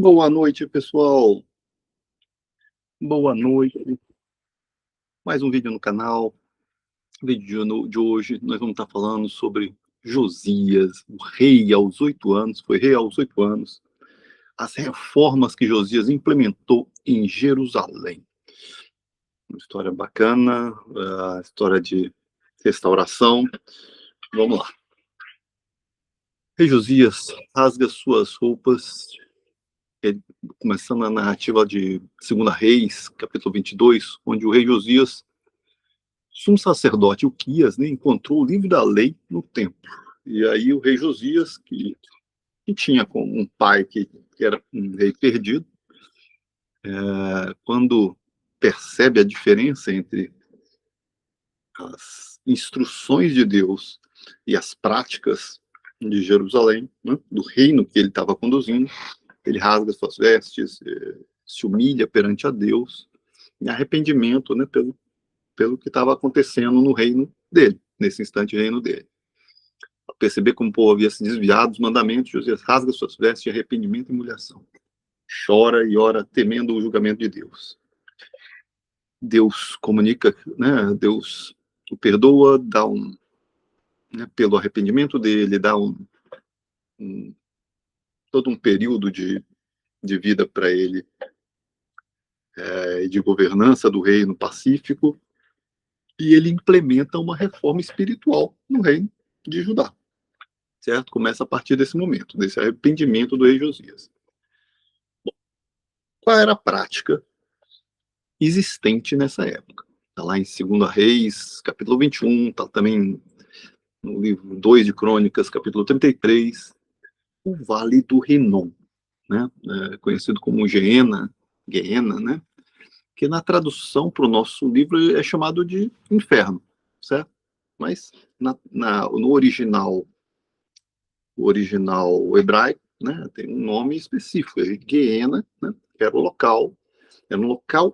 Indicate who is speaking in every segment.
Speaker 1: Boa noite, pessoal. Boa noite. Mais um vídeo no canal. O vídeo de hoje nós vamos estar falando sobre Josias, o rei aos 8 anos, foi rei aos 8 anos, as reformas que Josias implementou em Jerusalém. Uma história bacana, a história de restauração. Vamos lá. Rei Josias rasga suas roupas, começando a narrativa de 2 Reis, capítulo 22, onde o rei Josias, sumo sacerdote Uquias, né, encontrou o livro da lei no templo. E aí o rei Josias, que tinha como um pai que era um rei perdido, quando percebe a diferença entre as instruções de Deus e as práticas de Jerusalém, né, do reino que ele estava conduzindo, ele rasga suas vestes, se humilha perante a Deus, em arrependimento, né, pelo que estava acontecendo no reino dele, nesse instante reino dele. Ao perceber como o povo havia se desviado dos mandamentos, Josias rasga suas vestes de arrependimento e humilhação. Chora e ora, temendo o julgamento de Deus. Deus comunica, né, Deus o perdoa, dá né, pelo arrependimento dele, dá todo um período de vida para ele, de governança do reino pacífico, e ele implementa uma reforma espiritual no reino de Judá. Certo? Começa a partir desse momento, desse arrependimento do rei Josias. Bom, qual era a prática existente nessa época? Está lá em 2 Reis, capítulo 21, está também no livro 2 de Crônicas, capítulo 33, o Vale do Rinom, né? Conhecido como Geena, né? Que na tradução para o nosso livro é chamado de inferno, certo? Mas no original hebraico, né, tem um nome específico, é Geena, né, que era um local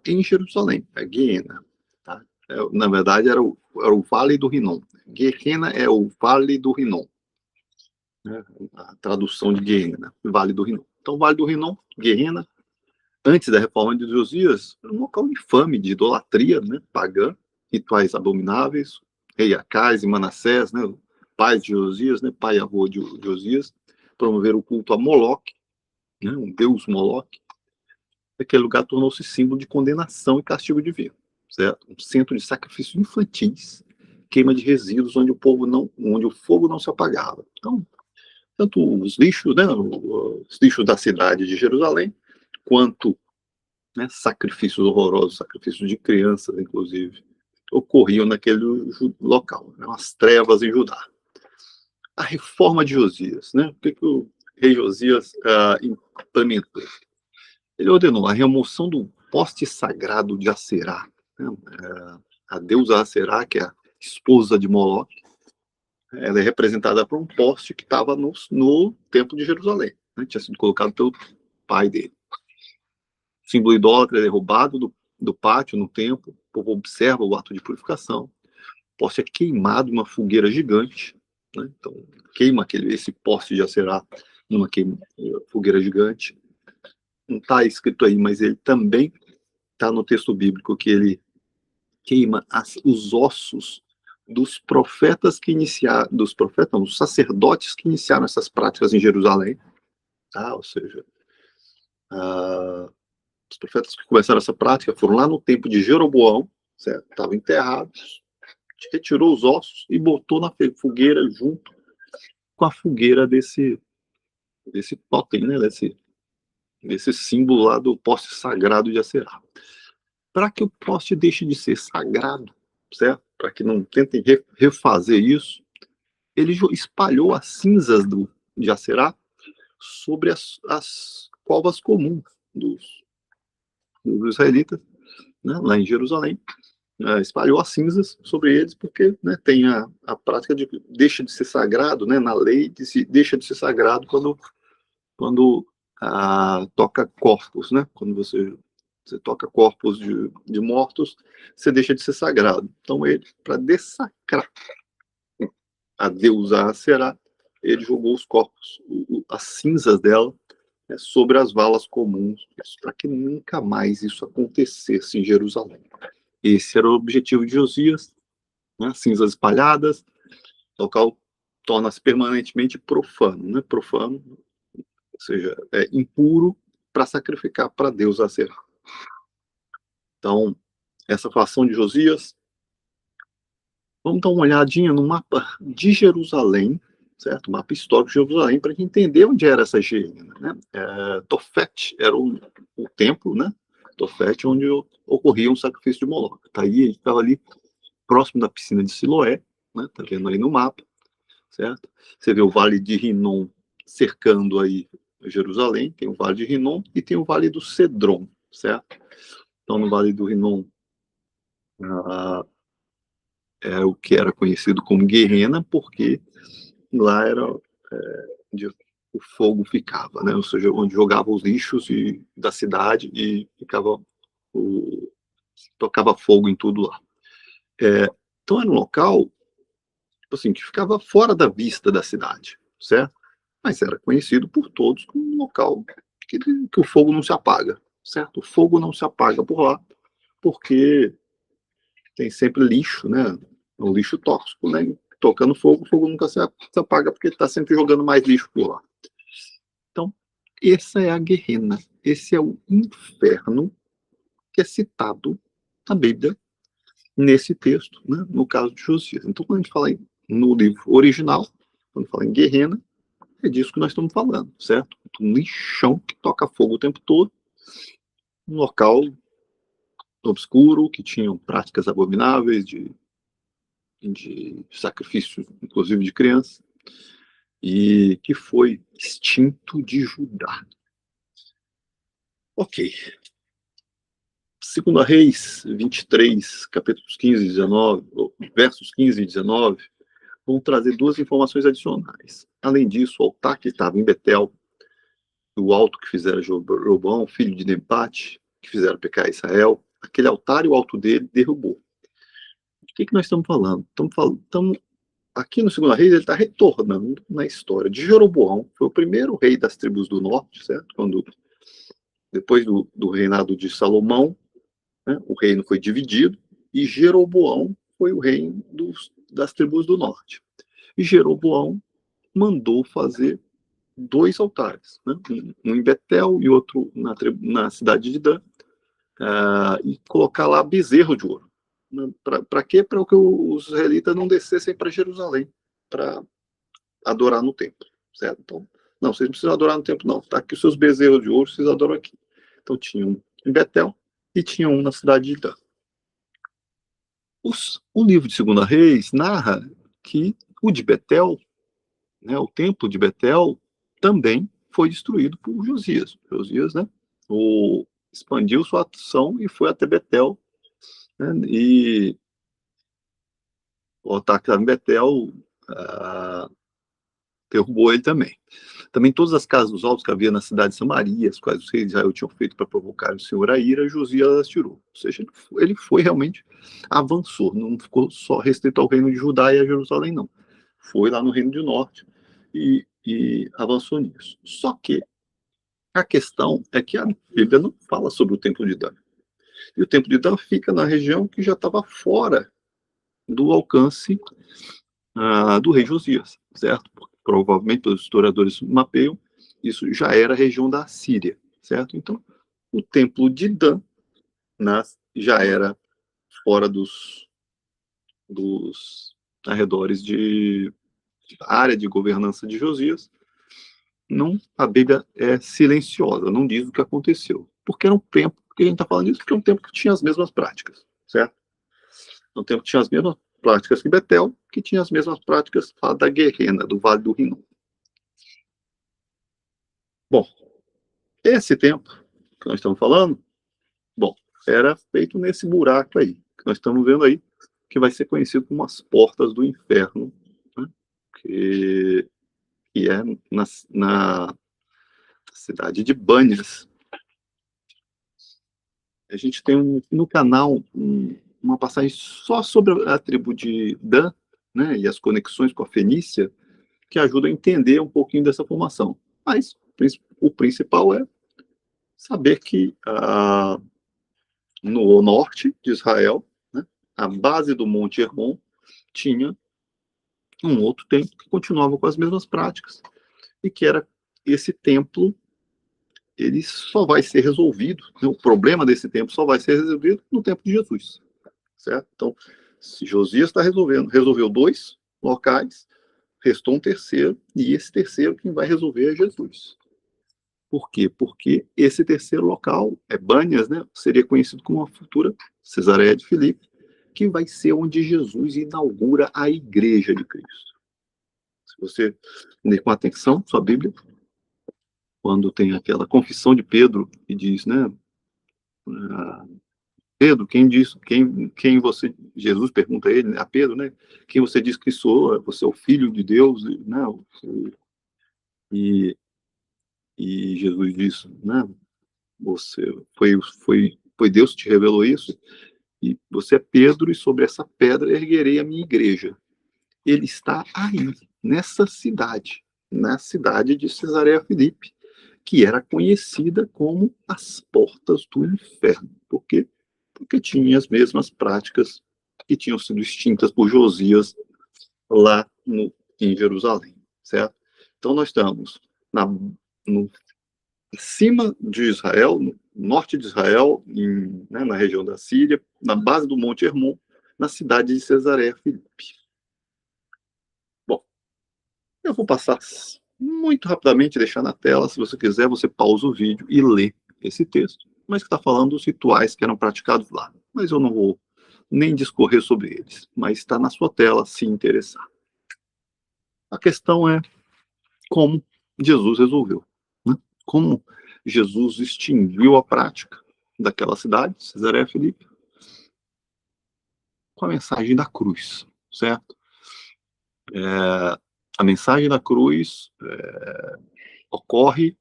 Speaker 1: em Jerusalém, é Geena. Tá? Na verdade, era o Vale do Rinom. Geena é o Vale do Rinom. Né, a tradução de Geena, né, Vale do Rinom. Então, o Vale do Rinom, Geena, antes da reforma de Josias, era um local infame de idolatria, né, pagã, rituais abomináveis, rei Acais e Manassés, né, pai de Josias, né, pai e avô de Josias, promoveram o culto a Moloque, né, um deus Moloque. Aquele lugar tornou-se símbolo de condenação e castigo divino, certo? Um centro de sacrifícios infantis, queima de resíduos onde o fogo não se apagava. Então, tanto os lixos, né, os lixos da cidade de Jerusalém, quanto, né, sacrifícios horrorosos, sacrifícios de crianças, inclusive, ocorriam naquele local, né, as trevas em Judá. A reforma de Josias, né? O que o rei Josias implementou? Ele ordenou a remoção do poste sagrado de Aserá, né? A deusa Aserá, que é a esposa de Moloque, ela é representada por um poste que estava no templo de Jerusalém, né? Tinha sido colocado pelo pai dele. O símbolo idólatra é derrubado do pátio no templo, o povo observa o ato de purificação, o poste é queimado em uma fogueira gigante, né? Então queima esse poste de Aserá numa fogueira gigante. Não está escrito aí, mas ele também está no texto bíblico que ele queima os ossos dos profetas que iniciaram, dos sacerdotes que iniciaram essas práticas em Jerusalém, tá? Ou seja, os profetas que começaram essa prática foram lá no tempo de Jeroboão, certo? Estavam enterrados, retirou os ossos e botou na fogueira junto com a fogueira desse totem, né? Desse símbolo lá do poste sagrado de Aserá. Para que o poste deixe de ser sagrado, certo? Para que não tentem refazer isso, ele espalhou as cinzas de Aserá sobre as covas comuns dos israelitas, né, lá em Jerusalém. Espalhou as cinzas sobre eles, porque, né, tem a prática de deixa de ser sagrado, né, na lei, deixa de ser sagrado quando toca corpos, né, quando você toca corpos de mortos, você deixa de ser sagrado. Então ele, para dessacrar a deusa Aserá, ele jogou os corpos, as cinzas dela, sobre as valas comuns, para que nunca mais isso acontecesse em Jerusalém. Esse era o objetivo de Josias, né? Cinzas espalhadas, o local torna-se permanentemente profano, né? Profano, ou seja, impuro para sacrificar para Deus a Será. Então, essa foi a ação de Josias. Vamos dar uma olhadinha no mapa de Jerusalém, certo? O mapa histórico de Jerusalém, para a gente entender onde era essa Geena, né? Tofete era o templo, né? Tofete, onde ocorria um sacrifício de Moloque. Tá aí, ele estava ali próximo da piscina de Siloé, né? Tá vendo aí no mapa, certo? Você vê o Vale de Rinom cercando aí Jerusalém, tem o Vale de Rinom e tem o Vale do Cedron, certo? Então, no Vale do Rinom, é o que era conhecido como Guerrena, porque lá era onde o fogo ficava, né? Ou seja, onde jogavam os lixos da cidade e tocava fogo em tudo lá. Então era um local, assim, que ficava fora da vista da cidade, certo? Mas era conhecido por todos como um local que o fogo não se apaga, certo? O fogo não se apaga por lá, porque tem sempre lixo, né? Um lixo tóxico, né? Tocando fogo, o fogo nunca se apaga porque ele está sempre jogando mais lixo por lá. Então, essa é a Guerrena. Esse é o inferno que é citado na Bíblia, nesse texto, né? No caso de Josias. Então, quando a gente fala no livro original, quando fala em Guerrena, é disso que nós estamos falando, certo? Um lixão que toca fogo o tempo todo, um local obscuro, que tinham práticas abomináveis de sacrifício, inclusive de crianças, e que foi extinto de Judá. Ok. Segunda Reis 23, capítulos 15 e 19, versos 15 e 19, vão trazer duas informações adicionais. Além disso, o altar que estava em Betel, o alto que fizera Jeroboão, filho de Nebate, que fizeram pecar Israel, aquele altar e o alto dele derrubou. O que nós estamos falando? Estamos aqui no Segunda Reis, ele está retornando na história de Jeroboão, foi o primeiro rei das tribos do norte, certo? Depois do reinado de Salomão, né, o reino foi dividido, e Jeroboão foi o rei das tribos do norte. E Jeroboão mandou fazer dois altares, né? Um em Betel e outro na cidade de Dan, e colocar lá bezerro de ouro. Para quê? Para que os israelitas não descessem para Jerusalém para adorar no templo, certo? Então, não, vocês não precisam adorar no templo, não. Tá aqui os seus bezerros de ouro, vocês adoram aqui. Então, tinha um em Betel e tinha um na cidade de Dan. O livro de Segunda Reis narra que o de Betel, né, o templo de Betel, também foi destruído por Josias. Josias, né, expandiu sua ação e foi até Betel, né, e o ataque em Betel derrubou ele também. Também todas as casas dos altos que havia na cidade de Samaria, as quais os reis de Israel tinham feito para provocar o Senhor a ira, Josias as tirou. Ou seja, ele foi realmente, avançou, não ficou só restrito ao reino de Judá e a Jerusalém, não. Foi lá no reino do norte e avançou nisso. Só que a questão é que a Bíblia não fala sobre o templo de Dan. E o templo de Dan fica na região que já estava fora do alcance do rei Josias, certo? Provavelmente, pelos historiadores mapeiam, isso já era a região da Síria, certo? Então, o templo de Dan já era fora dos arredores da área de governança de Josias. Não, a Bíblia é silenciosa, não diz o que aconteceu. Porque era um tempo, porque a gente está falando isso, porque é um tempo que tinha as mesmas práticas, certo? Um tempo que tinha as mesmas práticas que Betel, que tinha as mesmas práticas lá da Guerrena, do Vale do Rinom. Bom, esse tempo que nós estamos falando, bom, era feito nesse buraco aí, que nós estamos vendo aí, que vai ser conhecido como as portas do inferno, né? que é na cidade de Bânias. A gente tem no canal uma passagem só sobre a tribo de Dan, né, e as conexões com a Fenícia, que ajuda a entender um pouquinho dessa formação. Mas O principal é saber que no norte de Israel, né, a base do Monte Hermon tinha um outro templo que continuava com as mesmas práticas e que era esse templo. Ele só vai ser resolvido, né, o problema desse templo só vai ser resolvido no tempo de Jesus, certo? Então, se Josias está resolveu 2 locais, restou um terceiro, e esse terceiro quem vai resolver é Jesus. Por quê? Porque esse terceiro local, Bânias, né, seria conhecido como a futura Cesareia de Filipe, que vai ser onde Jesus inaugura a Igreja de Cristo. Se você ler com atenção sua Bíblia, quando tem aquela confissão de Pedro, que diz, né, Pedro, quem você, Jesus pergunta a ele, a Pedro, né, quem você diz que sou? Você é o Filho de Deus, né, e, e Jesus disse, né, você foi Deus que te revelou isso, e você é Pedro, e sobre essa pedra erguerei a minha igreja. Ele está aí, nessa cidade, na cidade de Cesareia Filipe, que era conhecida como as portas do inferno. Por quê? Porque tinha as mesmas práticas que tinham sido extintas por Josias lá em Jerusalém, certo? Então nós estamos no cima de Israel, no norte de Israel, né, na região da Síria, na base do Monte Hermon, na cidade de Cesareia Filipe. Bom, eu vou passar muito rapidamente, deixar na tela. Se você quiser, você pausa o vídeo e lê esse texto, mas que está falando dos rituais que eram praticados lá. Mas eu não vou nem discorrer sobre eles, mas está na sua tela se interessar. A questão é como Jesus resolveu, né? Como Jesus extinguiu a prática daquela cidade, Cesareia Filipe, com a mensagem da cruz, certo? A mensagem da cruz ocorre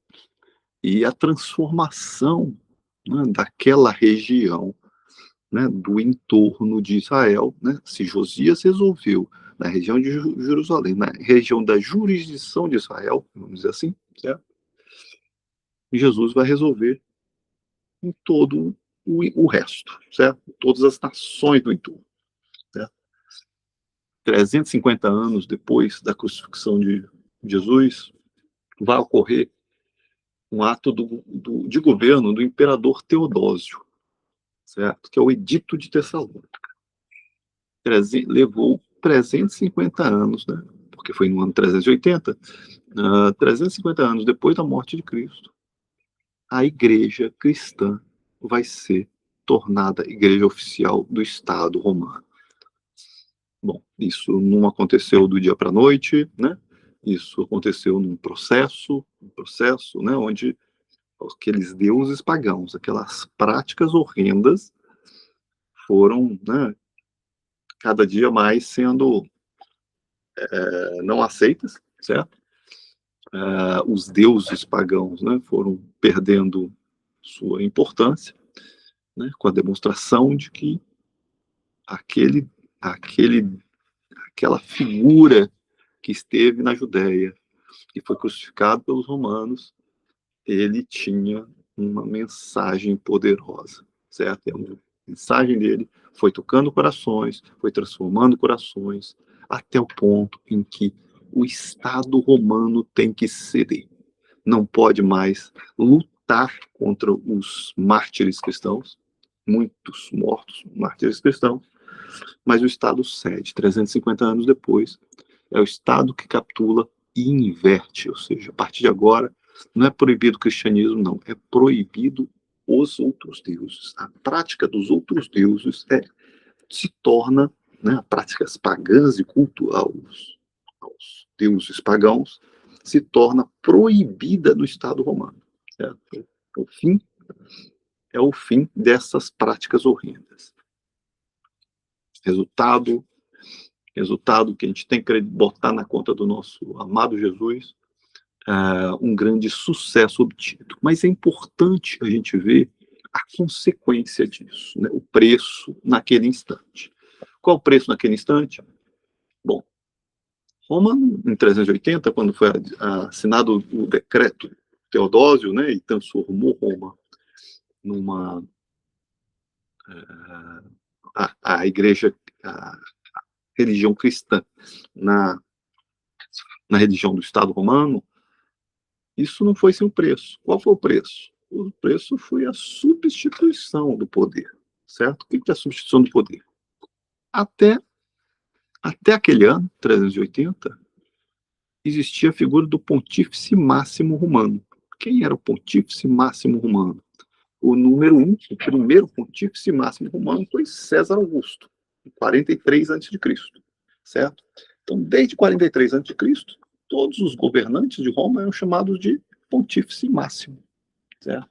Speaker 1: e a transformação, né, daquela região, né, do entorno de Israel, né, se Josias resolveu na região de Jerusalém, na região da jurisdição de Israel, vamos dizer assim, certo? Jesus vai resolver em todo o resto, certo? Todas as nações do entorno, certo? 350 anos depois da crucifixão de Jesus, vai ocorrer um ato de governo do imperador Teodósio, certo? Que é o Edito de Tessalônica. Levou 350 anos, né? Porque foi no ano 380, 350 anos depois da morte de Cristo, a igreja cristã vai ser tornada igreja oficial do Estado romano. Bom, isso não aconteceu do dia para a noite, né? Isso aconteceu num processo, né, onde aqueles deuses pagãos, aquelas práticas horrendas foram, né, cada dia mais sendo não aceitas, certo? Os deuses pagãos, né, foram perdendo sua importância, né, com a demonstração de que aquele, aquela figura que esteve na Judéia e foi crucificado pelos romanos, ele tinha uma mensagem poderosa, certo? A mensagem dele foi tocando corações, foi transformando corações, até o ponto em que o Estado romano tem que ceder. Não pode mais lutar contra os mártires cristãos, muitos mortos mártires cristãos, mas o Estado cede. 350 anos depois, é o Estado que capitula e inverte, ou seja, a partir de agora, não é proibido o cristianismo, não, é proibido os outros deuses. A prática dos outros deuses se torna, né, práticas pagãs de culto aos deuses pagãos, se torna proibida no Estado romano. Certo? É o fim dessas práticas horrendas. Resultado que a gente tem que botar na conta do nosso amado Jesus, um grande sucesso obtido. Mas é importante a gente ver a consequência disso, né? O preço naquele instante. Qual o preço naquele instante? Bom, Roma, em 380, quando foi assinado o decreto Teodósio, né, e transformou Roma numa a igreja, a religião cristã na religião do Estado Romano, isso não foi sem o preço. Qual foi o preço? O preço foi a substituição do poder, certo? O que é a substituição do poder? Até aquele ano, 380, existia a figura do Pontífice Máximo Romano. Quem era o Pontífice Máximo Romano? O número 1, o primeiro Pontífice Máximo Romano foi César Augusto, em 43 a.C., certo? Então, desde 43 a.C., todos os governantes de Roma eram chamados de Pontífice Máximo, certo?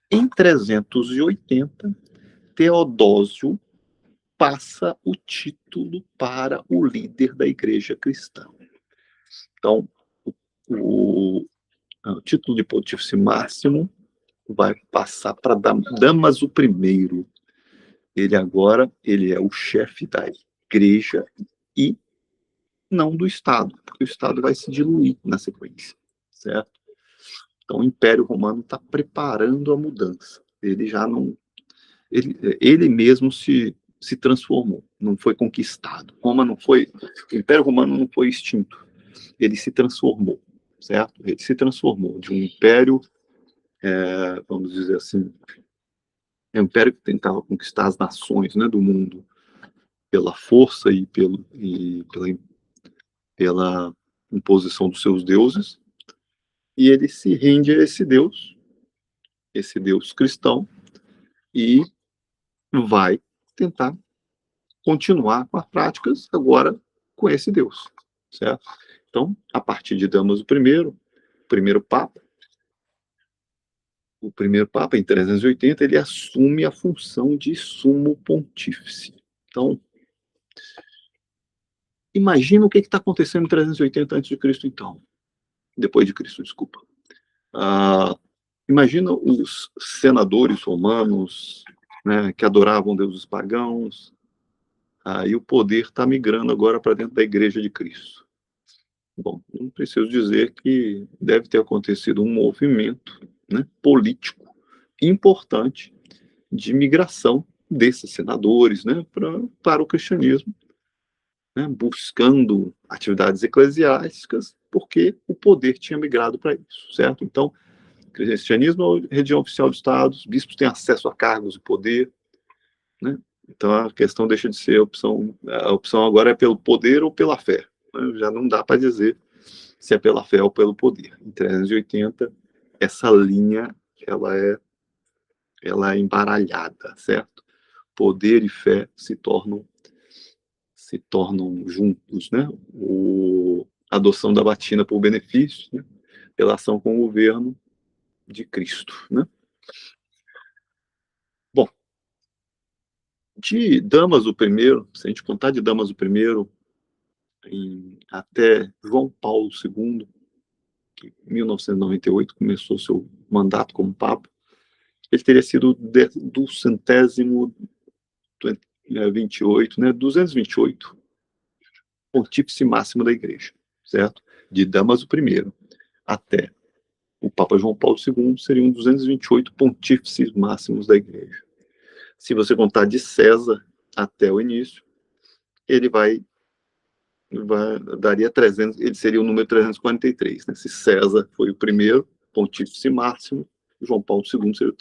Speaker 1: Em 380, Teodósio passa o título para o líder da igreja cristã. Então, o título de Pontífice Máximo vai passar para Damaso I. Ele agora é o chefe da igreja e não do Estado, porque o Estado vai se diluir na sequência, certo? Então, o Império Romano está preparando a mudança. Ele já não... Ele mesmo se transformou, não foi conquistado. Roma não foi... O Império Romano não foi extinto. Ele se transformou, certo? Ele se transformou de um império, vamos dizer assim, um império que tentava conquistar as nações, né, do mundo pela força e pela imposição dos seus deuses, e ele se rende a esse Deus cristão, e vai tentar continuar com as práticas agora com esse Deus, certo? Então, a partir de Damaso I, o primeiro Papa, em 380, ele assume a função de sumo pontífice. Então, imagina o que está acontecendo em 380 a.C., então. Depois de Cristo, desculpa. Imagina os senadores romanos, né, que adoravam deuses pagãos, e o poder está migrando agora para dentro da Igreja de Cristo. Bom, não preciso dizer que deve ter acontecido um movimento, né, político importante de migração desses senadores, né, para o cristianismo, né, buscando atividades eclesiásticas, porque o poder tinha migrado para isso, certo? Então, o cristianismo é a religião oficial do Estado, os bispos têm acesso a cargos de poder, né? Então a questão deixa de ser a opção agora é pelo poder ou pela fé, né? Já não dá para dizer se é pela fé ou pelo poder. Em 380, essa linha ela é embaralhada, certo? Poder e fé se tornam juntos, né? A adoção da batina por benefício, né? Relação com o governo de Cristo, né? Bom, de Damaso I, se a gente contar de Damaso I até João Paulo II, que em 1998 começou seu mandato como Papa, ele teria sido do centésimo 28, né, 228 pontífice máximo da Igreja, certo? De Damaso I até o Papa João Paulo II seriam 228 pontífices máximos da Igreja. Se você contar de César até o início, ele daria 300, ele seria o número 343, né? Se César foi o primeiro pontífice máximo, João Paulo II seria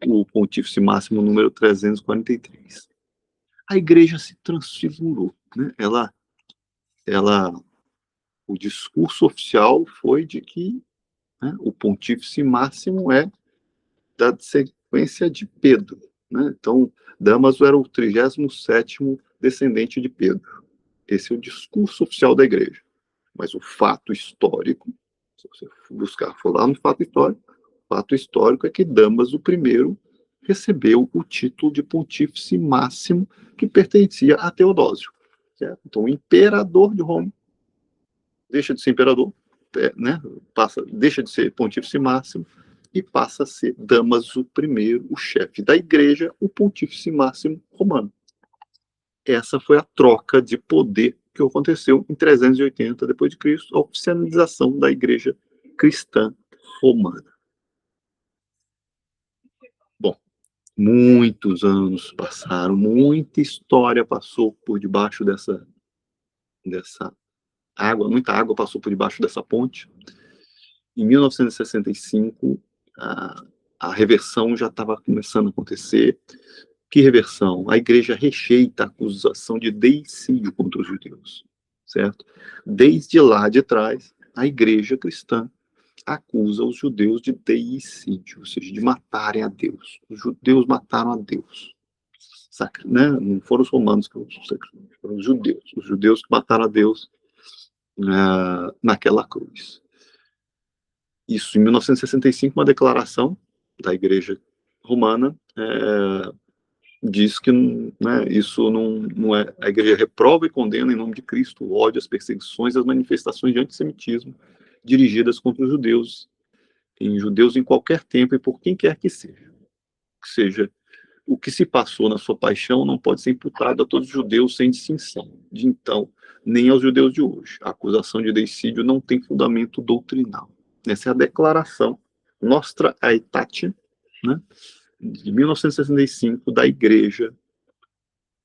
Speaker 1: o pontífice máximo número 343. A Igreja se transfigurou, né? O discurso oficial foi de que, né, o pontífice máximo é da sequência de Pedro, né? Então, Damaso era o 37º descendente de Pedro. Esse é o discurso oficial da Igreja. Mas o fato histórico, se você for lá no fato histórico é que Damaso I recebeu o título de pontífice máximo que pertencia a Teodósio, certo? Então, o imperador de Roma deixa de ser imperador, né? Deixa de ser pontífice máximo e passa a ser Damaso I, o chefe da igreja, o pontífice máximo romano. Essa foi a troca de poder que aconteceu em 380 depois de Cristo, a oficialização da igreja cristã romana. Bom, muitos anos passaram, muita história passou por debaixo dessa água, muita água passou por debaixo dessa ponte. Em 1965, a reversão já estava começando a acontecer. Que reversão? A igreja rejeita a acusação de deicídio contra os judeus, certo? Desde lá de trás, a igreja cristã acusa os judeus de deicídio, ou seja, de matarem a Deus. Os judeus mataram a Deus. Saca, né? Não foram os romanos, foram os judeus que mataram a Deus naquela cruz. Isso em 1965, uma declaração da igreja romana diz que, né, isso não é, a igreja reprova e condena em nome de Cristo o ódio, as perseguições e as manifestações de antissemitismo dirigidas contra os judeus em qualquer tempo e por quem quer que seja. Que seja, o que se passou na sua paixão não pode ser imputado a todos os judeus sem distinção. De então, nem aos judeus de hoje. A acusação de deicídio não tem fundamento doutrinal. Essa é a declaração Nostra Aetate, né, de 1965, da Igreja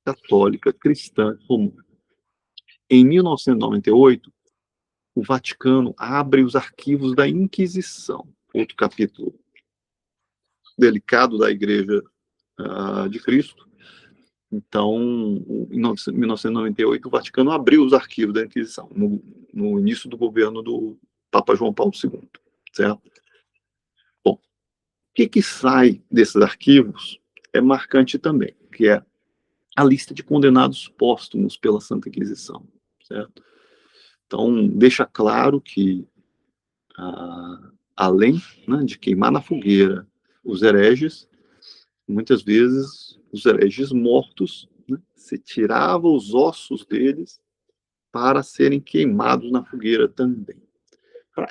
Speaker 1: Católica Cristã Romana. Em 1998, o Vaticano abre os arquivos da Inquisição, outro capítulo delicado da Igreja de Cristo. Então, em 1998, o Vaticano abriu os arquivos da Inquisição, no início do governo do Papa João Paulo II, certo? Bom, o que sai desses arquivos é marcante também, que é a lista de condenados póstumos pela Santa Inquisição, certo? Então, deixa claro que, além, né, de queimar na fogueira os hereges, muitas vezes os hereges mortos, né, se tirava os ossos deles para serem queimados na fogueira também.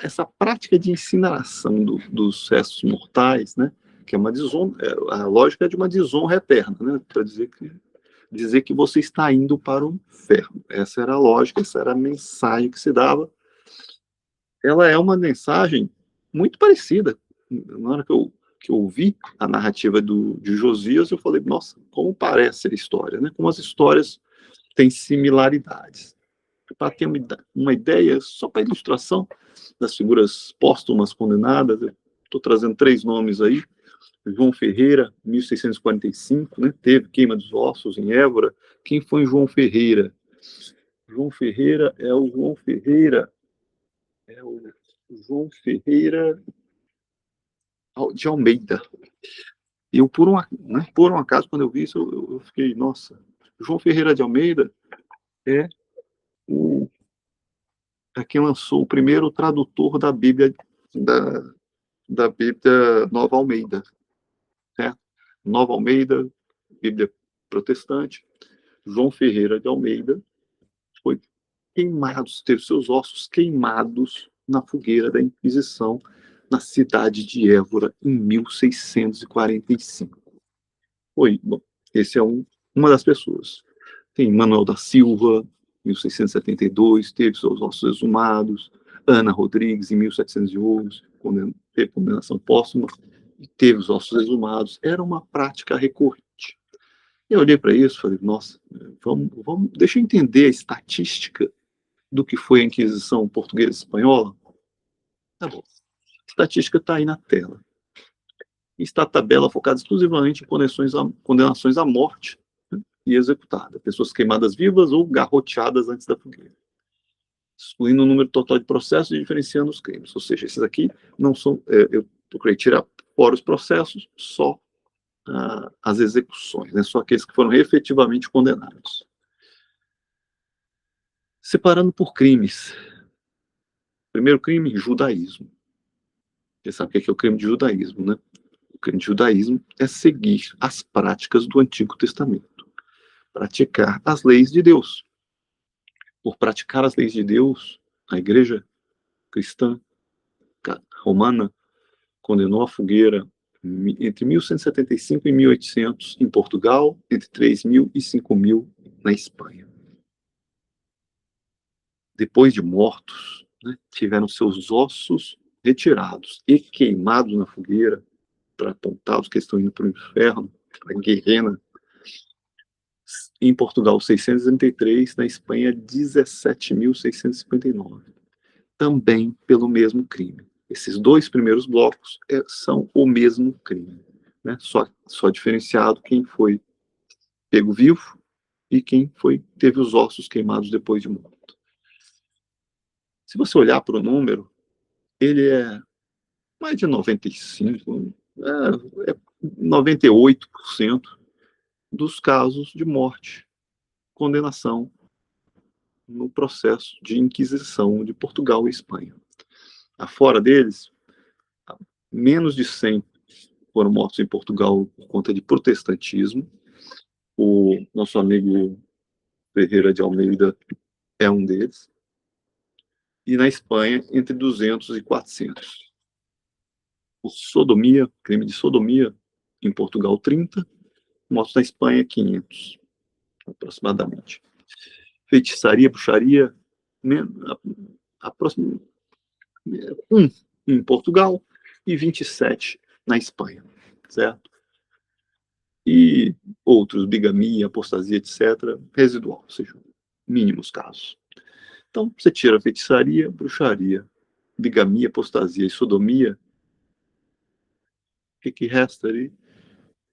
Speaker 1: Essa prática de incineração dos restos mortais, né, que é uma desonra, a lógica é de uma desonra eterna, né, para dizer que você está indo para o inferno. Essa era a lógica, essa era a mensagem que se dava. Ela é uma mensagem muito parecida. Na hora que eu ouvi a narrativa de Josias, eu falei, nossa, como parece a história, né? Como as histórias têm similaridades. Para ter uma ideia, só para ilustração das figuras póstumas condenadas, eu estou trazendo 3 nomes aí. João Ferreira, 1645, né? Teve queima dos ossos em Évora. Quem foi João Ferreira? João Ferreira é o João Ferreira de Almeida. Eu, por um acaso, quando eu vi isso, eu fiquei, nossa, João Ferreira de Almeida é quem lançou o primeiro tradutor da Bíblia, da Bíblia Nova Almeida, certo? Nova Almeida, Bíblia protestante. João Ferreira de Almeida foi queimado, teve seus ossos queimados na fogueira da Inquisição na cidade de Évora em 1645. Bom, esse é uma das pessoas. Tem Manuel da Silva, 1672, teve seus ossos exumados. Ana Rodrigues, em 1711, teve condenação póstuma e teve os ossos exumados. Era uma prática recorrente. Eu olhei para isso e falei, nossa, deixa eu entender a estatística do que foi a Inquisição portuguesa e espanhola. Tá bom. A estatística está aí na tela. Está a tabela focada exclusivamente em condenações à morte, né, e executada. Pessoas queimadas vivas ou garroteadas antes da fogueira. Excluindo o número total de processos e diferenciando os crimes. Ou seja, esses aqui não são... eu procurei tirar fora os processos, só as execuções, né, só aqueles que foram efetivamente condenados. Separando por crimes. Primeiro crime, judaísmo. Você sabe o que é o crime de judaísmo, né? O crime de judaísmo é seguir as práticas do Antigo Testamento. Praticar as leis de Deus. Por praticar as leis de Deus, a igreja cristã romana condenou à fogueira entre 1175 e 1800 em Portugal, entre 3.000 e 5.000 na Espanha. Depois de mortos, né, tiveram seus ossos retirados e queimados na fogueira para apontar os que estão indo para o inferno, para a guerrena. Em Portugal, 663, na Espanha, 17.659. Também pelo mesmo crime. Esses dois primeiros blocos são o mesmo crime, né? Só diferenciado quem foi pego vivo e quem teve os ossos queimados depois de morto. Se você olhar para o número, ele é mais de 95%, 98% dos casos de morte, condenação no processo de Inquisição de Portugal e Espanha. Fora deles, menos de 100 foram mortos em Portugal por conta de protestantismo. O nosso amigo Ferreira de Almeida é um deles. E na Espanha, entre 200 e 400. O sodomia, crime de sodomia, em Portugal, 30. Mortos na Espanha, 500, aproximadamente. Feitiçaria, bruxaria, aproximadamente 1 em Portugal e 27 na Espanha, certo? E outros, bigamia, apostasia, etc., residual, ou seja, mínimos casos. Então, você tira feitiçaria, bruxaria, bigamia, apostasia e sodomia, o que resta ali?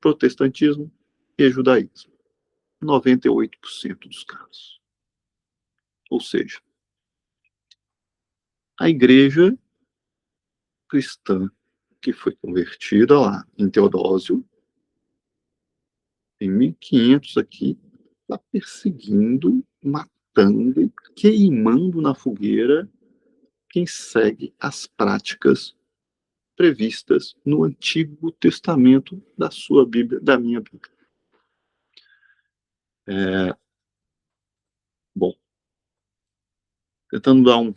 Speaker 1: Protestantismo e judaísmo. 98% dos casos. Ou seja, a igreja cristã que foi convertida lá em Teodósio, em 1500 aqui, está perseguindo, matando, queimando na fogueira quem segue as práticas previstas no Antigo Testamento da sua Bíblia, da minha Bíblia. Bom, tentando dar um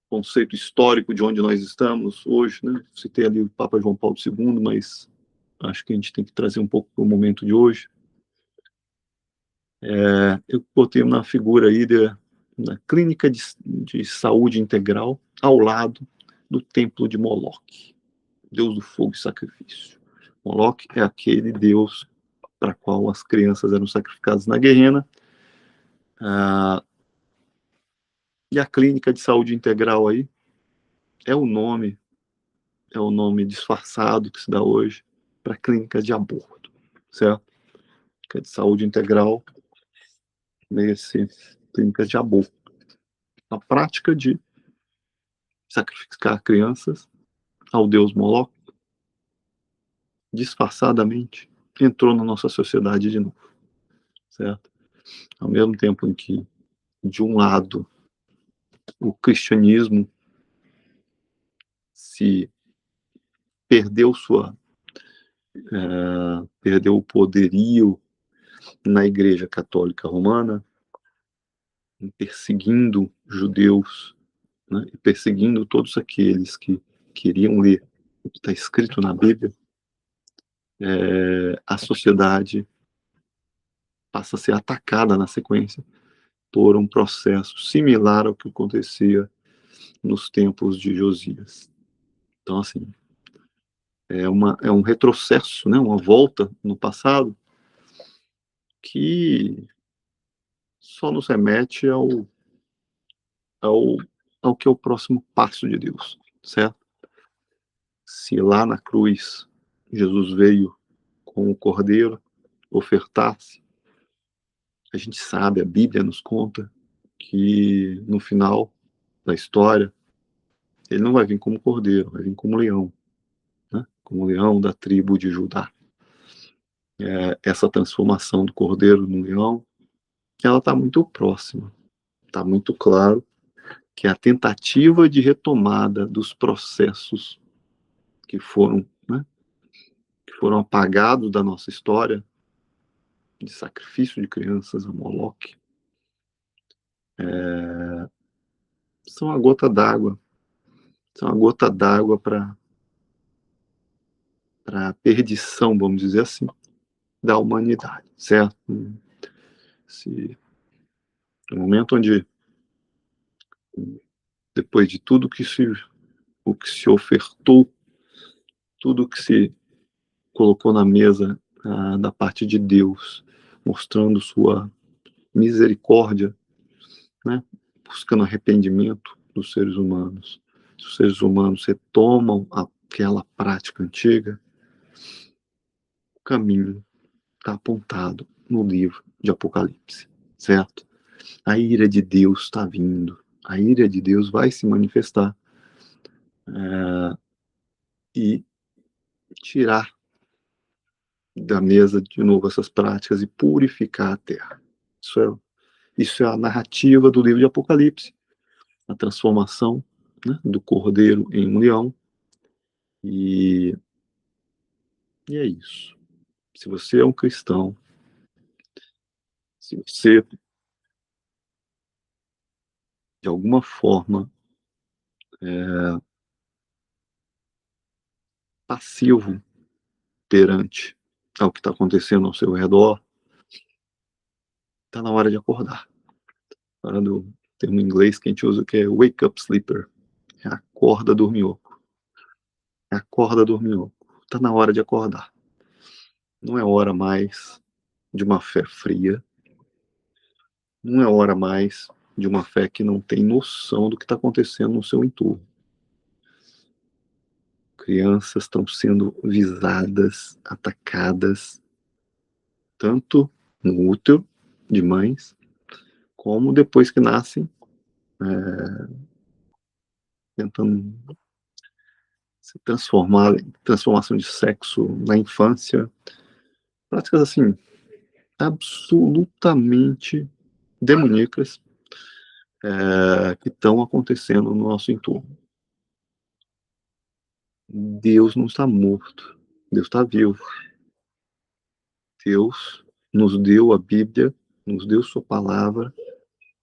Speaker 1: conceito histórico de onde nós estamos hoje, né? Citei ali o Papa João Paulo II, mas acho que a gente tem que trazer um pouco para o momento de hoje. Eu botei uma figura aí da clínica de saúde integral ao lado do templo de Moloque, deus do fogo e sacrifício. Moloque é aquele deus para qual as crianças eram sacrificadas na guerrena. E a clínica de saúde integral aí é o nome disfarçado que se dá hoje para clínica de aborto, certo? Que é de saúde integral, nesse clínica de aborto. A prática de sacrificar crianças ao deus Moloque, disfarçadamente, entrou na nossa sociedade de novo, certo? Ao mesmo tempo em que, de um lado, o cristianismo se perdeu perdeu o poderio na Igreja Católica Romana, perseguindo judeus, né, e perseguindo todos aqueles que queriam ler o que está escrito na Bíblia. A sociedade passa a ser atacada na sequência por um processo similar ao que acontecia nos tempos de Josias. Então, assim, é um retrocesso, né, uma volta no passado que só nos remete ao que é o próximo passo de Deus, certo? Se lá na cruz Jesus veio com o cordeiro ofertar-se, a gente sabe, a Bíblia nos conta que no final da história ele não vai vir como cordeiro, vai vir como leão, né? Como leão da tribo de Judá. Essa transformação do cordeiro no leão, ela está muito próxima, está muito claro que a tentativa de retomada dos processos que foram apagados da nossa história, de sacrifício de crianças a Moloque, são a gota d'água, para a perdição, vamos dizer assim, da humanidade, certo? No momento onde, depois de tudo que se o que se ofertou, tudo que se colocou na mesa da parte de Deus, mostrando sua misericórdia, né? Buscando arrependimento dos seres humanos. Se os seres humanos retomam aquela prática antiga, o caminho está apontado no livro de Apocalipse, certo? A ira de Deus está vindo, a ira de Deus vai se manifestar e tirar da mesa de novo essas práticas e purificar a terra. Isso é a narrativa do livro de Apocalipse, a transformação, né, do cordeiro em um leão. E é isso. Se você é um cristão, se você, de alguma forma, passivo perante ao que está acontecendo ao seu redor, está na hora de acordar. Para do termo em inglês que a gente usa, que é wake up sleeper. É acorda dorminhoco. É acorda dorminhoco. Está na hora de acordar. Não é hora mais de uma fé fria. Não é hora mais de uma fé que não tem noção do que está acontecendo no seu entorno. Crianças estão sendo visadas, atacadas, tanto no útero de mães, como depois que nascem, tentando se transformar, transformação de sexo na infância, práticas assim, absolutamente demoníacas, que estão acontecendo no nosso entorno. Deus não está morto, Deus está vivo. Deus nos deu a Bíblia, nos deu sua palavra,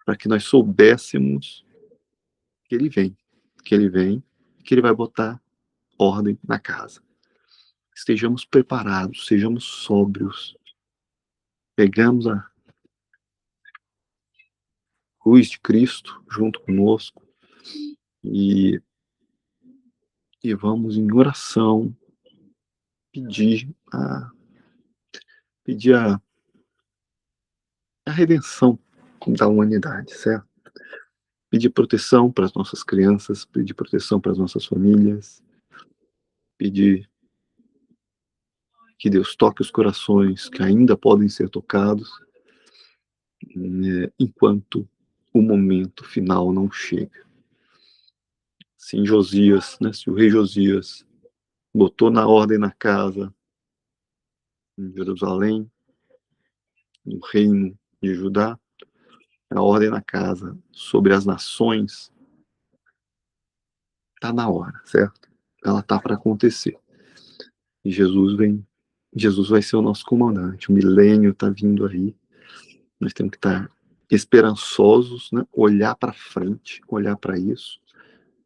Speaker 1: para que nós soubéssemos que Ele vem, que Ele vai botar ordem na casa. Estejamos preparados, sejamos sóbrios, pegamos a cruz de Cristo junto conosco e, e vamos em oração pedir pedir a redenção da humanidade, certo? Pedir proteção para as nossas crianças, pedir proteção para as nossas famílias, pedir que Deus toque os corações que ainda podem ser tocados, enquanto o momento final não chega. Se Josias, né, se o rei Josias botou na ordem na casa, em Jerusalém, no reino de Judá, a ordem na casa sobre as nações, está na hora, certo? Ela está para acontecer. E Jesus vem, Jesus vai ser o nosso comandante, o milênio está vindo aí, nós temos que estar esperançosos, né? Olhar para frente, olhar para isso,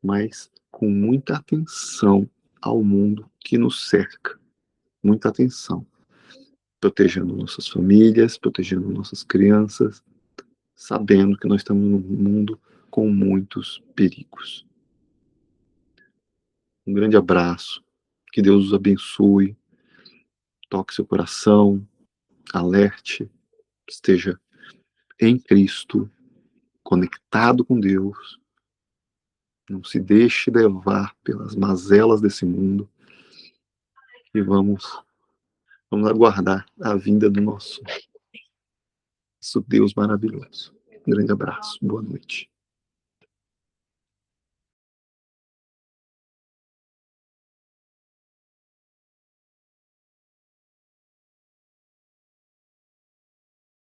Speaker 1: mas com muita atenção ao mundo que nos cerca, muita atenção, protegendo nossas famílias, protegendo nossas crianças, sabendo que nós estamos num mundo com muitos perigos. Um grande abraço, que Deus os abençoe, toque seu coração, alerte, esteja em Cristo, conectado com Deus, não se deixe levar pelas mazelas desse mundo e vamos aguardar a vinda do nosso Deus maravilhoso. Um grande abraço, boa noite.